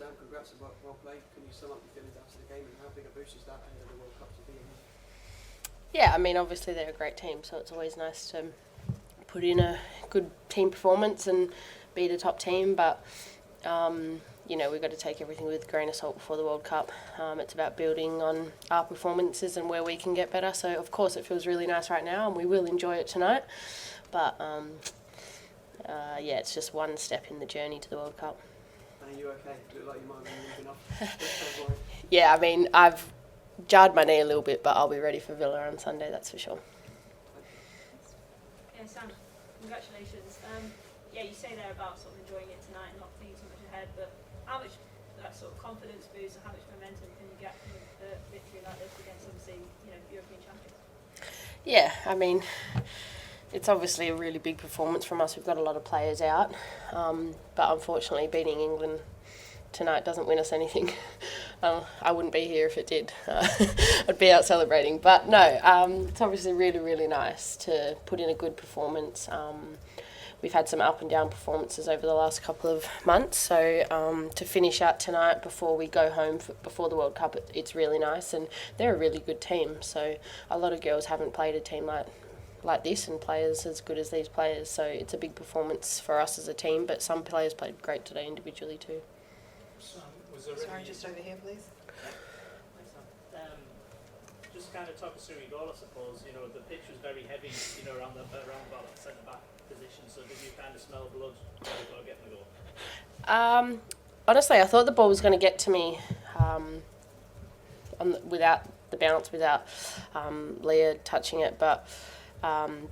Sam, congrats and well played. Can you sum up your feelings after the game and how big a boost is that ahead of the World Cup to be in? Yeah, I mean, obviously they're a great team, so it's always nice to put in a good team performance and beat a top team, but we've got to take everything with a grain of salt before the World Cup. It's about building on our performances and where we can get better. So, of course, it feels really nice right now, and we will enjoy it tonight. But, it's just one step in the journey to the World Cup. Are you okay? You look like you might be moving up. Yeah, I mean, I've jarred my knee a little bit, but I'll be ready for Villa on Sunday, that's for sure. Yeah, Sam, congratulations. You say there about sort of enjoying it tonight and not thinking too much ahead, but how much that sort of confidence boost or how much momentum can you get from a victory like this against obviously, European champions? Yeah, I mean, it's obviously a really big performance from us. We've got a lot of players out, but unfortunately beating England tonight doesn't win us anything. I wouldn't be here if it did. I'd be out celebrating. But no, it's obviously really, really nice to put in a good performance. We've had some up and down performances over the last couple of months, so to finish out tonight before we go home before the World Cup, it's really nice, and they're a really good team. So a lot of girls haven't played a team like this and players as good as these players, so it's a big performance for us as a team, but some players played great today individually too. Sorry, just over here, please. Just kind of talk us through your goal, I suppose. The pitch was very heavy, around about that centre back position. So did you kind of smell blood when you got to get the goal? Honestly, I thought the ball was going to get to me without the bounce, without Leah touching it, but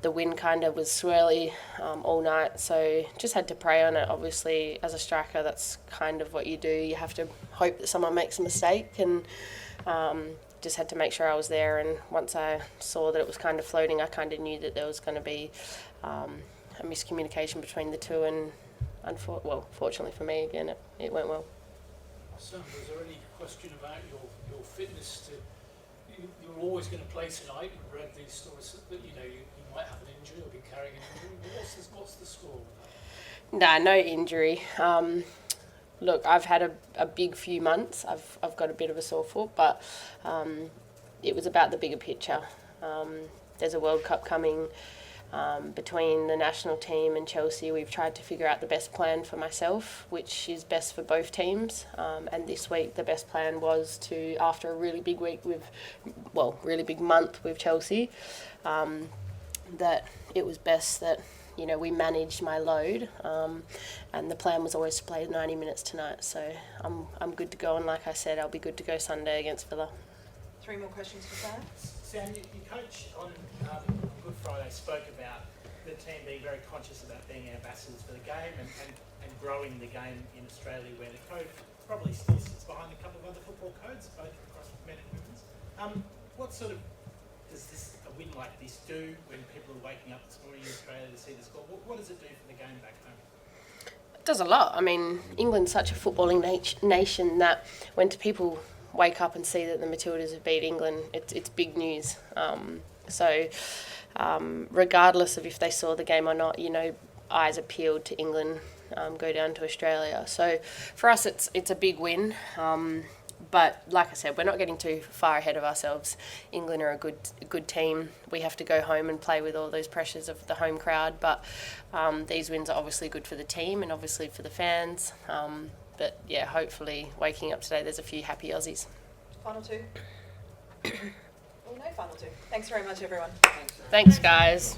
the wind kind of was swirly all night, so just had to pray on it. Obviously, as a striker, that's kind of what you do. You have to hope that someone makes a mistake, and just had to make sure I was there. And once I saw that it was kind of floating, I kind of knew that there was going to be a miscommunication between the two, and fortunately for me, again, it went well. Sam, was there any question about your fitness you're always going to play tonight? We've read these stories that you might have an injury or be carrying an injury. What's the score with that? No injury. Look, I've had a big few months. I've got a bit of a sore foot, but it was about the bigger picture. There's a World Cup coming. Between the national team and Chelsea, we've tried to figure out the best plan for myself, which is best for both teams. And this week, the best plan was to, after a really big really big month with Chelsea, that it was best that we managed my load. And the plan was always to play 90 minutes tonight. So I'm good to go, and like I said, I'll be good to go Sunday against Villa. 3 more questions for Sam. Sam, your coach on Good Friday spoke about the team being very conscious about being ambassadors for the game and growing the game in Australia, where the code probably still sits behind a couple of other football codes, both across men and women's. What sort of does a win like this do when people are waking up this morning in Australia to see the score? What does it do for the game back home? It does a lot. I mean, England's such a footballing nation that when people wake up and see that the Matildas have beat England, it's big news. Regardless of if they saw the game or not, eyes are peeled to England, go down to Australia. So for us, it's a big win. But like I said, we're not getting too far ahead of ourselves. England are a good team. We have to go home and play with all those pressures of the home crowd. But these wins are obviously good for the team and obviously for the fans. But yeah, hopefully waking up today, there's a few happy Aussies. Final two. Well, no final two. Thanks very much, everyone. Thanks, guys.